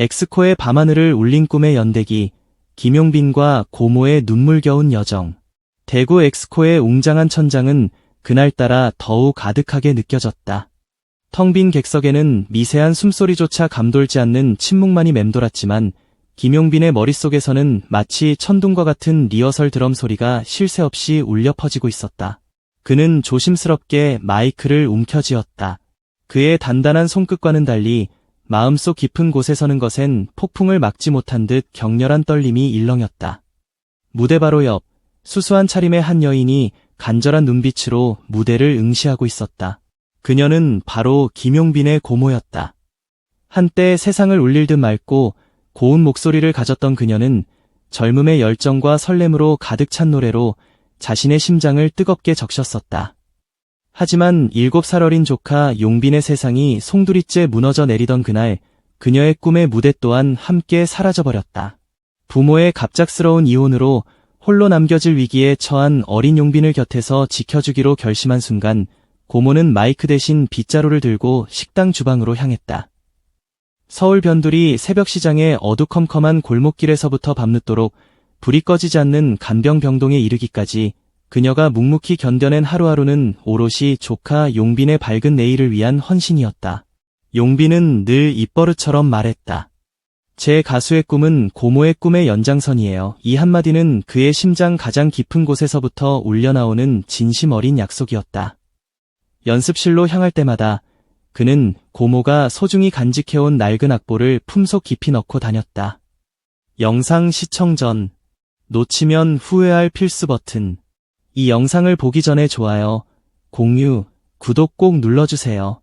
엑스코의 밤하늘을 울린 꿈의 연대기, 김용빈과 고모의 눈물겨운 여정. 대구 엑스코의 웅장한 천장은 그날따라 더욱 가득하게 느껴졌다. 텅 빈 객석에는 미세한 숨소리조차 감돌지 않는 침묵만이 맴돌았지만 김용빈의 머릿속에서는 마치 천둥과 같은 리허설 드럼 소리가 쉴 새 없이 울려 퍼지고 있었다. 그는 조심스럽게 마이크를 움켜쥐었다. 그의 단단한 손끝과는 달리 마음속 깊은 곳에 서는 것엔 폭풍을 막지 못한 듯 격렬한 떨림이 일렁였다. 무대 바로 옆, 수수한 차림의 한 여인이 간절한 눈빛으로 무대를 응시하고 있었다. 그녀는 바로 김용빈의 고모였다. 한때 세상을 울릴 듯 맑고 고운 목소리를 가졌던 그녀는 젊음의 열정과 설렘으로 가득 찬 노래로 자신의 심장을 뜨겁게 적셨었다. 하지만 7살 어린 조카 용빈의 세상이 송두리째 무너져 내리던 그날, 그녀의 꿈의 무대 또한 함께 사라져버렸다. 부모의 갑작스러운 이혼으로 홀로 남겨질 위기에 처한 어린 용빈을 곁에서 지켜주기로 결심한 순간, 고모는 마이크 대신 빗자루를 들고 식당 주방으로 향했다. 서울 변두리 새벽시장의 어두컴컴한 골목길에서부터 밤늦도록 불이 꺼지지 않는 간병병동에 이르기까지 그녀가 묵묵히 견뎌낸 하루하루는 오롯이 조카 용빈의 밝은 내일을 위한 헌신이었다. 용빈은 늘 입버릇처럼 말했다. 제 가수의 꿈은 고모의 꿈의 연장선이에요. 이 한마디는 그의 심장 가장 깊은 곳에서부터 울려나오는 진심 어린 약속이었다. 연습실로 향할 때마다 그는 고모가 소중히 간직해온 낡은 악보를 품속 깊이 넣고 다녔다. 영상 시청 전, 놓치면 후회할 필수 버튼. 이 영상을 보기 전에 좋아요, 공유, 구독 꼭 눌러주세요.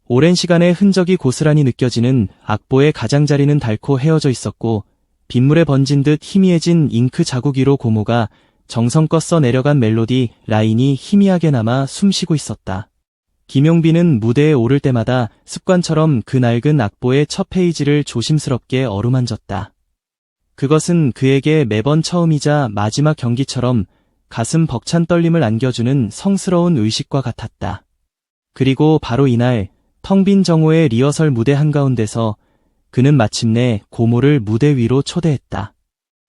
오랜 시간의 흔적이 고스란히 느껴지는 악보의 가장자리는 닳고 헤어져 있었고 빗물에 번진 듯 희미해진 잉크 자국 위로 고모가 정성껏 써 내려간 멜로디 라인이 희미하게 남아 숨쉬고 있었다. 김용빈은 무대에 오를 때마다 습관처럼 그 낡은 악보의 첫 페이지를 조심스럽게 어루만졌다. 그것은 그에게 매번 처음이자 마지막 경기처럼 가슴 벅찬 떨림을 안겨주는 성스러운 의식과 같았다. 그리고 바로 이날 텅 빈 정오의 리허설 무대 한가운데서 그는 마침내 고모를 무대 위로 초대했다.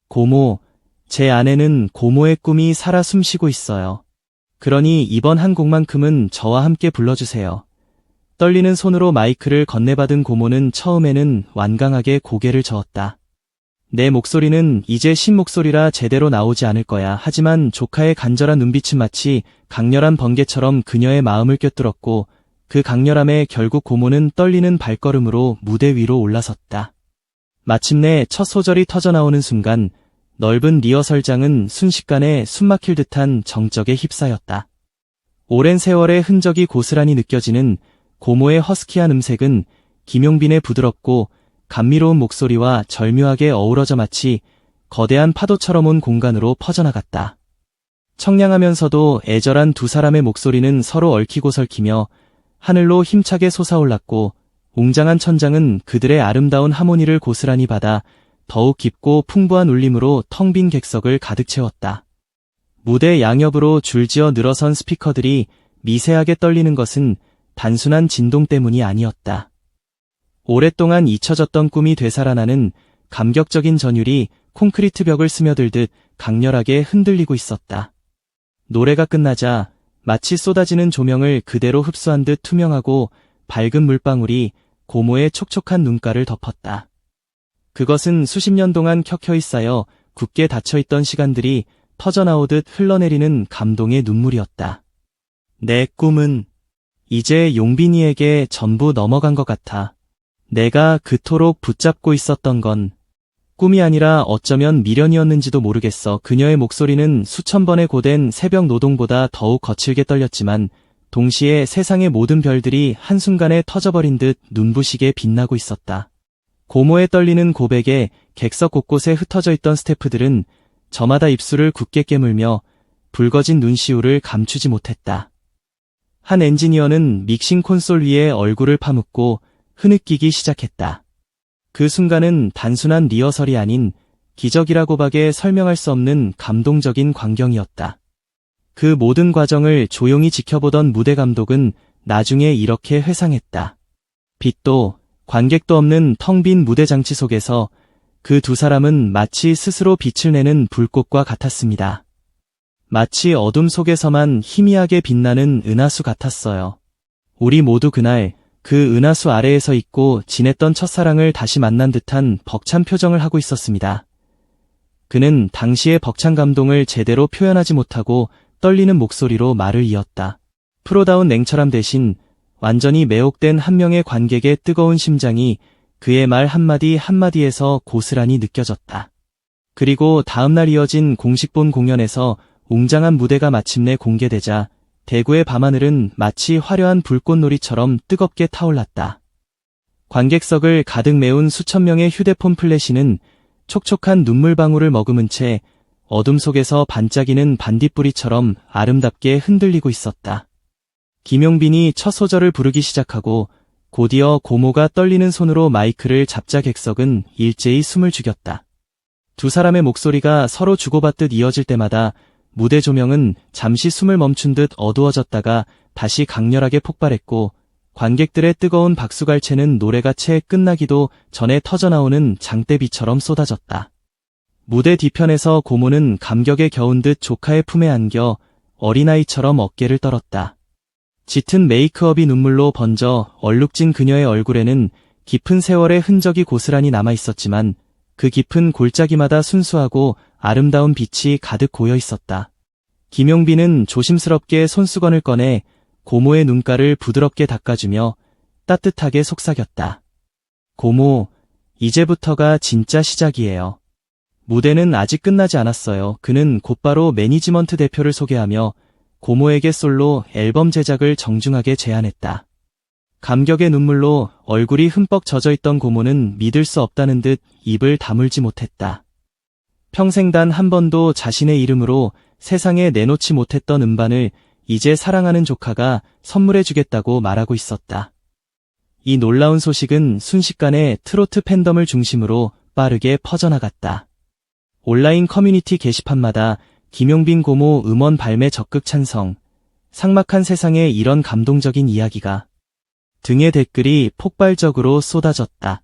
고모, 제 안에는 고모의 꿈이 살아 숨쉬고 있어요. 그러니 이번 한 곡만큼은 저와 함께 불러주세요. 떨리는 손으로 마이크를 건네받은 고모는 처음에는 완강하게 고개를 저었다. 내 목소리는 이제 신 목소리라 제대로 나오지 않을 거야. 하지만 조카의 간절한 눈빛은 마치 강렬한 번개처럼 그녀의 마음을 꿰뚫었고 그 강렬함에 결국 고모는 떨리는 발걸음으로 무대 위로 올라섰다. 마침내 첫 소절이 터져나오는 순간 넓은 리허설장은 순식간에 숨막힐 듯한 정적에 휩싸였다. 오랜 세월의 흔적이 고스란히 느껴지는 고모의 허스키한 음색은 김용빈의 부드럽고 감미로운 목소리와 절묘하게 어우러져 마치 거대한 파도처럼 온 공간으로 퍼져나갔다. 청량하면서도 애절한 두 사람의 목소리는 서로 얽히고 설키며 하늘로 힘차게 솟아올랐고 웅장한 천장은 그들의 아름다운 하모니를 고스란히 받아 더욱 깊고 풍부한 울림으로 텅 빈 객석을 가득 채웠다. 무대 양옆으로 줄지어 늘어선 스피커들이 미세하게 떨리는 것은 단순한 진동 때문이 아니었다. 오랫동안 잊혀졌던 꿈이 되살아나는 감격적인 전율이 콘크리트 벽을 스며들듯 강렬하게 흔들리고 있었다. 노래가 끝나자 마치 쏟아지는 조명을 그대로 흡수한 듯 투명하고 밝은 물방울이 고모의 촉촉한 눈가를 덮었다. 그것은 수십 년 동안 켜켜이 쌓여 굳게 닫혀있던 시간들이 터져나오듯 흘러내리는 감동의 눈물이었다. 내 꿈은 이제 용빈이에게 전부 넘어간 것 같아. 내가 그토록 붙잡고 있었던 건 꿈이 아니라 어쩌면 미련이었는지도 모르겠어. 그녀의 목소리는 수천 번의 고된 새벽 노동보다 더욱 거칠게 떨렸지만 동시에 세상의 모든 별들이 한순간에 터져버린 듯 눈부시게 빛나고 있었다. 고모의 떨리는 고백에 객석 곳곳에 흩어져 있던 스태프들은 저마다 입술을 굳게 깨물며 붉어진 눈시울을 감추지 못했다. 한 엔지니어는 믹싱 콘솔 위에 얼굴을 파묻고 흐느끼기 시작했다. 그 순간은 단순한 리허설이 아닌 기적이라고밖에 설명할 수 없는 감동적인 광경이었다. 그 모든 과정을 조용히 지켜보던 무대 감독은 나중에 이렇게 회상했다. 빛도 관객도 없는 텅 빈 무대 장치 속에서 그 두 사람은 마치 스스로 빛을 내는 불꽃과 같았습니다. 마치 어둠 속에서만 희미하게 빛나는 은하수 같았어요. 우리 모두 그날 그 은하수 아래에서 잊고 지냈던 첫사랑을 다시 만난 듯한 벅찬 표정을 하고 있었습니다. 그는 당시의 벅찬 감동을 제대로 표현하지 못하고 떨리는 목소리로 말을 이었다. 프로다운 냉철함 대신 완전히 매혹된 한 명의 관객의 뜨거운 심장이 그의 말 한마디 한마디에서 고스란히 느껴졌다. 그리고 다음날 이어진 공식 본 공연에서 웅장한 무대가 마침내 공개되자 대구의 밤하늘은 마치 화려한 불꽃놀이처럼 뜨겁게 타올랐다. 관객석을 가득 메운 수천 명의 휴대폰 플래시는 촉촉한 눈물방울을 머금은 채 어둠 속에서 반짝이는 반딧불이처럼 아름답게 흔들리고 있었다. 김용빈이 첫 소절을 부르기 시작하고 곧이어 고모가 떨리는 손으로 마이크를 잡자 객석은 일제히 숨을 죽였다. 두 사람의 목소리가 서로 주고받듯 이어질 때마다 무대 조명은 잠시 숨을 멈춘 듯 어두워졌다가 다시 강렬하게 폭발했고 관객들의 뜨거운 박수갈채는 노래가 채 끝나기도 전에 터져나오는 장대비처럼 쏟아졌다. 무대 뒤편에서 고모는 감격에 겨운 듯 조카의 품에 안겨 어린아이처럼 어깨를 떨었다. 짙은 메이크업이 눈물로 번져 얼룩진 그녀의 얼굴에는 깊은 세월의 흔적이 고스란히 남아있었지만 그 깊은 골짜기마다 순수하고 아름다운 빛이 가득 고여 있었다. 김용빈은 조심스럽게 손수건을 꺼내 고모의 눈가를 부드럽게 닦아주며 따뜻하게 속삭였다. 고모, 이제부터가 진짜 시작이에요. 무대는 아직 끝나지 않았어요. 그는 곧바로 매니지먼트 대표를 소개하며 고모에게 솔로 앨범 제작을 정중하게 제안했다. 감격의 눈물로 얼굴이 흠뻑 젖어있던 고모는 믿을 수 없다는 듯 입을 다물지 못했다. 평생 단 한 번도 자신의 이름으로 세상에 내놓지 못했던 음반을 이제 사랑하는 조카가 선물해주겠다고 말하고 있었다. 이 놀라운 소식은 순식간에 트로트 팬덤을 중심으로 빠르게 퍼져나갔다. 온라인 커뮤니티 게시판마다 김용빈 고모 음원 발매 적극 찬성, 삭막한 세상에 이런 감동적인 이야기가 등의 댓글이 폭발적으로 쏟아졌다.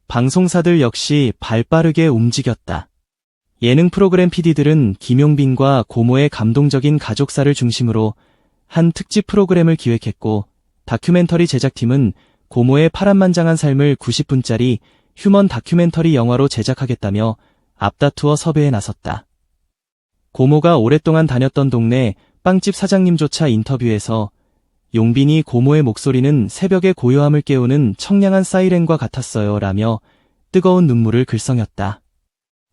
방송사들 역시 발빠르게 움직였다. 예능 프로그램 PD들은 김용빈과 고모의 감동적인 가족사를 중심으로 한 특집 프로그램을 기획했고 다큐멘터리 제작팀은 고모의 파란만장한 삶을 90분짜리 휴먼 다큐멘터리 영화로 제작하겠다며 앞다투어 섭외에 나섰다. 고모가 오랫동안 다녔던 동네 빵집 사장님조차 인터뷰에서 용빈이 고모의 목소리는 새벽의 고요함을 깨우는 청량한 사이렌과 같았어요 라며 뜨거운 눈물을 글썽였다.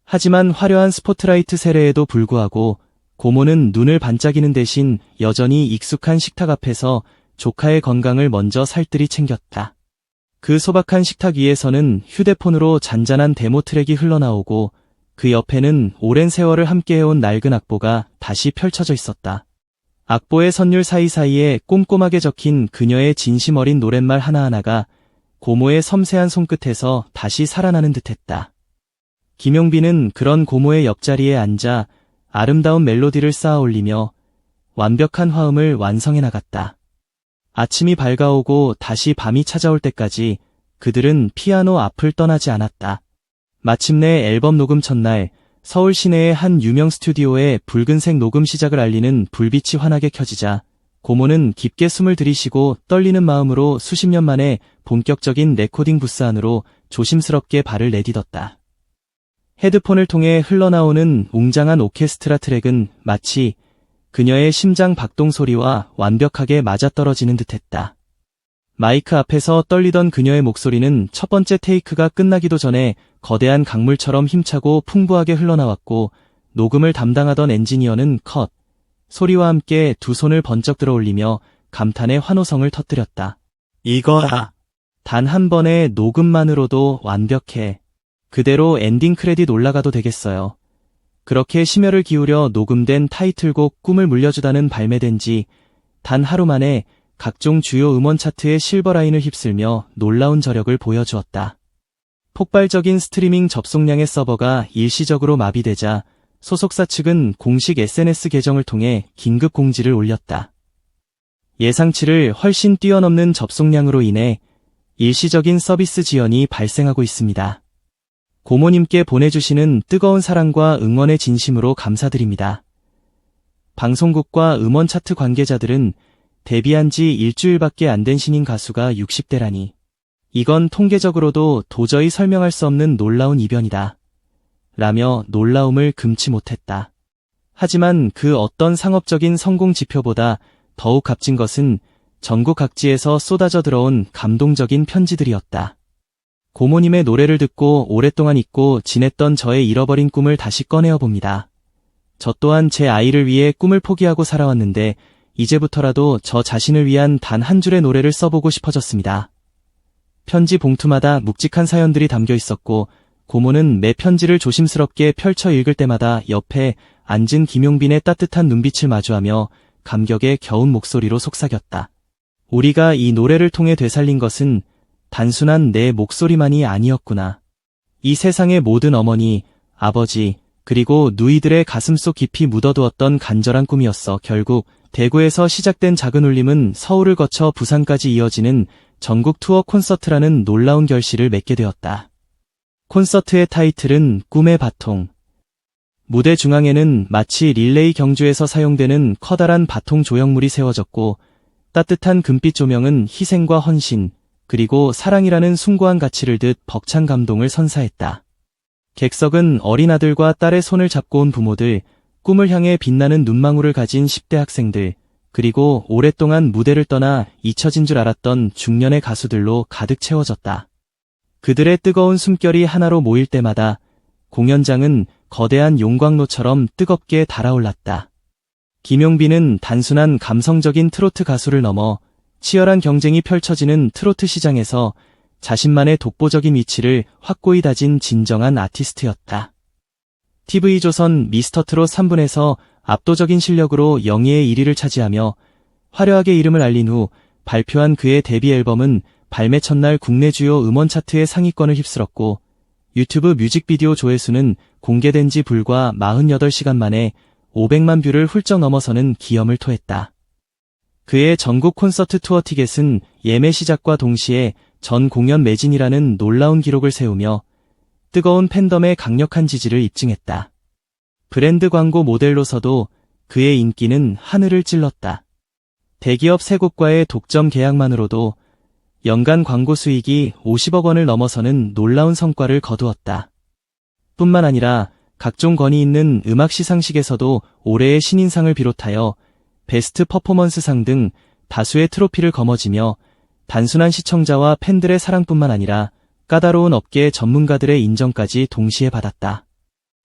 하지만 화려한 스포트라이트 세례에도 불구하고 고모는 눈을 반짝이는 대신 여전히 익숙한 식탁 앞에서 조카의 건강을 먼저 살뜰히 챙겼다. 그 소박한 식탁 위에서는 휴대폰으로 잔잔한 데모 트랙이 흘러나오고 그 옆에는 오랜 세월을 함께해온 낡은 악보가 다시 펼쳐져 있었다. 악보의 선율 사이사이에 꼼꼼하게 적힌 그녀의 진심 어린 노랫말 하나하나가 고모의 섬세한 손끝에서 다시 살아나는 듯했다. 김용빈은 그런 고모의 옆자리에 앉아 아름다운 멜로디를 쌓아 올리며 완벽한 화음을 완성해 나갔다. 아침이 밝아오고 다시 밤이 찾아올 때까지 그들은 피아노 앞을 떠나지 않았다. 마침내 앨범 녹음 첫날 서울 시내의 한 유명 스튜디오에 붉은색 녹음 시작을 알리는 불빛이 환하게 켜지자 고모는 깊게 숨을 들이쉬고 떨리는 마음으로 수십 년 만에 본격적인 레코딩 부스 안으로 조심스럽게 발을 내딛었다. 헤드폰을 통해 흘러나오는 웅장한 오케스트라 트랙은 마치 그녀의 심장 박동 소리와 완벽하게 맞아떨어지는 듯했다. 마이크 앞에서 떨리던 그녀의 목소리는 첫 번째 테이크가 끝나기도 전에 거대한 강물처럼 힘차고 풍부하게 흘러나왔고 녹음을 담당하던 엔지니어는 컷 소리와 함께 두 손을 번쩍 들어 올리며 감탄의 환호성을 터뜨렸다. 이거야. 단 한 번의 녹음만으로도 완벽해. 그대로 엔딩 크레딧 올라가도 되겠어요. 그렇게 심혈을 기울여 녹음된 타이틀곡 꿈을 물려주다는 발매된 지 단 하루 만에 각종 주요 음원 차트의 실버라인을 휩쓸며 놀라운 저력을 보여주었다. 폭발적인 스트리밍 접속량의 서버가 일시적으로 마비되자 소속사 측은 공식 SNS 계정을 통해 긴급 공지를 올렸다. 예상치를 훨씬 뛰어넘는 접속량으로 인해 일시적인 서비스 지연이 발생하고 있습니다. 고모님께 보내주시는 뜨거운 사랑과 응원의 진심으로 감사드립니다. 방송국과 음원 차트 관계자들은 데뷔한 지 일주일밖에 안 된 신인 가수가 60대라니. 이건 통계적으로도 도저히 설명할 수 없는 놀라운 이변이다. 라며 놀라움을 금치 못했다. 하지만 그 어떤 상업적인 성공 지표보다 더욱 값진 것은 전국 각지에서 쏟아져 들어온 감동적인 편지들이었다. 고모님의 노래를 듣고 오랫동안 잊고 지냈던 저의 잃어버린 꿈을 다시 꺼내어 봅니다. 저 또한 제 아이를 위해 꿈을 포기하고 살아왔는데 이제부터라도 저 자신을 위한 단 한 줄의 노래를 써보고 싶어졌습니다. 편지 봉투마다 묵직한 사연들이 담겨 있었고 고모는 매 편지를 조심스럽게 펼쳐 읽을 때마다 옆에 앉은 김용빈의 따뜻한 눈빛을 마주하며 감격의 겨운 목소리로 속삭였다. 우리가 이 노래를 통해 되살린 것은 단순한 내 목소리만이 아니었구나. 이 세상의 모든 어머니, 아버지, 그리고 누이들의 가슴속 깊이 묻어두었던 간절한 꿈이었어. 결국 대구에서 시작된 작은 울림은 서울을 거쳐 부산까지 이어지는 전국 투어 콘서트라는 놀라운 결실을 맺게 되었다. 콘서트의 타이틀은 꿈의 바통. 무대 중앙에는 마치 릴레이 경주에서 사용되는 커다란 바통 조형물이 세워졌고 따뜻한 금빛 조명은 희생과 헌신, 그리고 사랑이라는 숭고한 가치를 듯 벅찬 감동을 선사했다. 객석은 어린 아들과 딸의 손을 잡고 온 부모들, 꿈을 향해 빛나는 눈망울을 가진 10대 학생들, 그리고 오랫동안 무대를 떠나 잊혀진 줄 알았던 중년의 가수들로 가득 채워졌다. 그들의 뜨거운 숨결이 하나로 모일 때마다 공연장은 거대한 용광로처럼 뜨겁게 달아올랐다. 김용빈은 단순한 감성적인 트로트 가수를 넘어 치열한 경쟁이 펼쳐지는 트로트 시장에서 자신만의 독보적인 위치를 확고히 다진 진정한 아티스트였다. TV조선 미스터트롯 3분에서 압도적인 실력으로 영예의 1위를 차지하며 화려하게 이름을 알린 후 발표한 그의 데뷔 앨범은 발매 첫날 국내 주요 음원 차트의 상위권을 휩쓸었고 유튜브 뮤직비디오 조회수는 공개된 지 불과 48시간 만에 500만 뷰를 훌쩍 넘어서는 기염을 토했다. 그의 전국 콘서트 투어 티켓은 예매 시작과 동시에 전 공연 매진이라는 놀라운 기록을 세우며 뜨거운 팬덤의 강력한 지지를 입증했다. 브랜드 광고 모델로서도 그의 인기는 하늘을 찔렀다. 대기업 세 곳과의 독점 계약만으로도 연간 광고 수익이 50억 원을 넘어서는 놀라운 성과를 거두었다. 뿐만 아니라 각종 권위 있는 음악 시상식에서도 올해의 신인상을 비롯하여 베스트 퍼포먼스상 등 다수의 트로피를 거머쥐며 단순한 시청자와 팬들의 사랑뿐만 아니라 까다로운 업계 전문가들의 인정까지 동시에 받았다.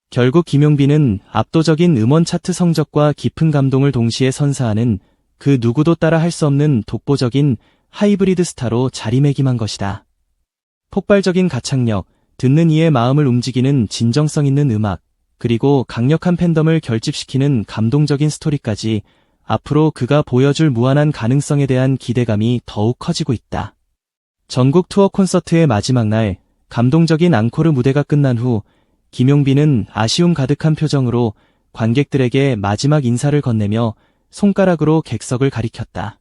결국 김용빈은 압도적인 음원 차트 성적과 깊은 감동을 동시에 선사하는 그 누구도 따라 할 수 없는 독보적인 하이브리드 스타로 자리매김한 것이다. 폭발적인 가창력, 듣는 이의 마음을 움직이는 진정성 있는 음악, 그리고 강력한 팬덤을 결집시키는 감동적인 스토리까지 앞으로 그가 보여줄 무한한 가능성에 대한 기대감이 더욱 커지고 있다. 전국 투어 콘서트의 마지막 날, 감동적인 앙코르 무대가 끝난 후 김용빈은 아쉬움 가득한 표정으로 관객들에게 마지막 인사를 건네며 손가락으로 객석을 가리켰다.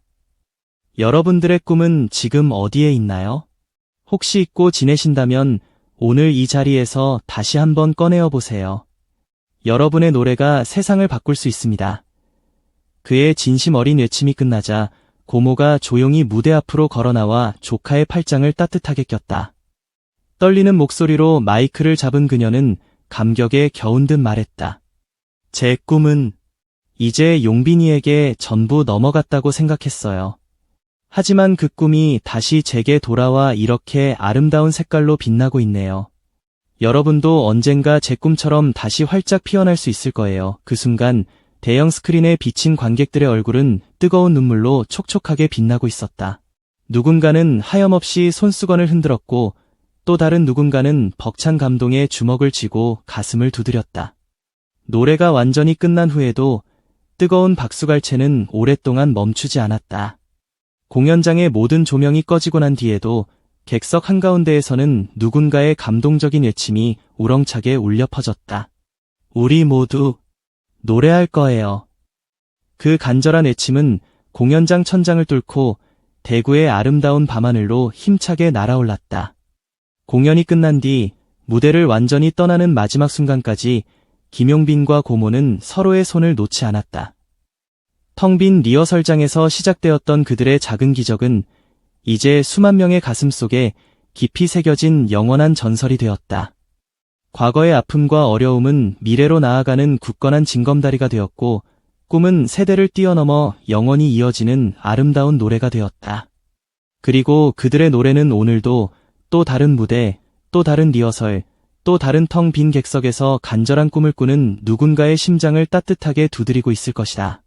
여러분들의 꿈은 지금 어디에 있나요? 혹시 잊고 지내신다면 오늘 이 자리에서 다시 한번 꺼내어 보세요. 여러분의 노래가 세상을 바꿀 수 있습니다. 그의 진심 어린 외침이 끝나자 고모가 조용히 무대 앞으로 걸어나와 조카의 팔짱을 따뜻하게 꼈다. 떨리는 목소리로 마이크를 잡은 그녀는 감격에 겨운 듯 말했다. 제 꿈은 이제 용빈이에게 전부 넘어갔다고 생각했어요. 하지만 그 꿈이 다시 제게 돌아와 이렇게 아름다운 색깔로 빛나고 있네요. 여러분도 언젠가 제 꿈처럼 다시 활짝 피어날 수 있을 거예요. 그 순간 대형 스크린에 비친 관객들의 얼굴은 뜨거운 눈물로 촉촉하게 빛나고 있었다. 누군가는 하염없이 손수건을 흔들었고 또 다른 누군가는 벅찬 감동에 주먹을 쥐고 가슴을 두드렸다. 노래가 완전히 끝난 후에도 뜨거운 박수갈채는 오랫동안 멈추지 않았다. 공연장의 모든 조명이 꺼지고 난 뒤에도 객석 한가운데에서는 누군가의 감동적인 외침이 우렁차게 울려 퍼졌다. 우리 모두 노래할 거예요. 그 간절한 외침은 공연장 천장을 뚫고 대구의 아름다운 밤하늘로 힘차게 날아올랐다. 공연이 끝난 뒤 무대를 완전히 떠나는 마지막 순간까지 김용빈과 고모는 서로의 손을 놓지 않았다. 텅 빈 리허설장에서 시작되었던 그들의 작은 기적은 이제 수만 명의 가슴 속에 깊이 새겨진 영원한 전설이 되었다. 과거의 아픔과 어려움은 미래로 나아가는 굳건한 징검다리가 되었고, 꿈은 세대를 뛰어넘어 영원히 이어지는 아름다운 노래가 되었다. 그리고 그들의 노래는 오늘도 또 다른 무대, 또 다른 리허설, 또 다른 텅 빈 객석에서 간절한 꿈을 꾸는 누군가의 심장을 따뜻하게 두드리고 있을 것이다.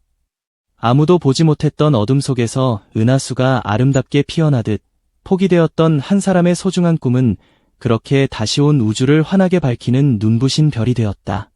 아무도 보지 못했던 어둠 속에서 은하수가 아름답게 피어나듯 포기되었던 한 사람의 소중한 꿈은 그렇게 다시 온 우주를 환하게 밝히는 눈부신 별이 되었다.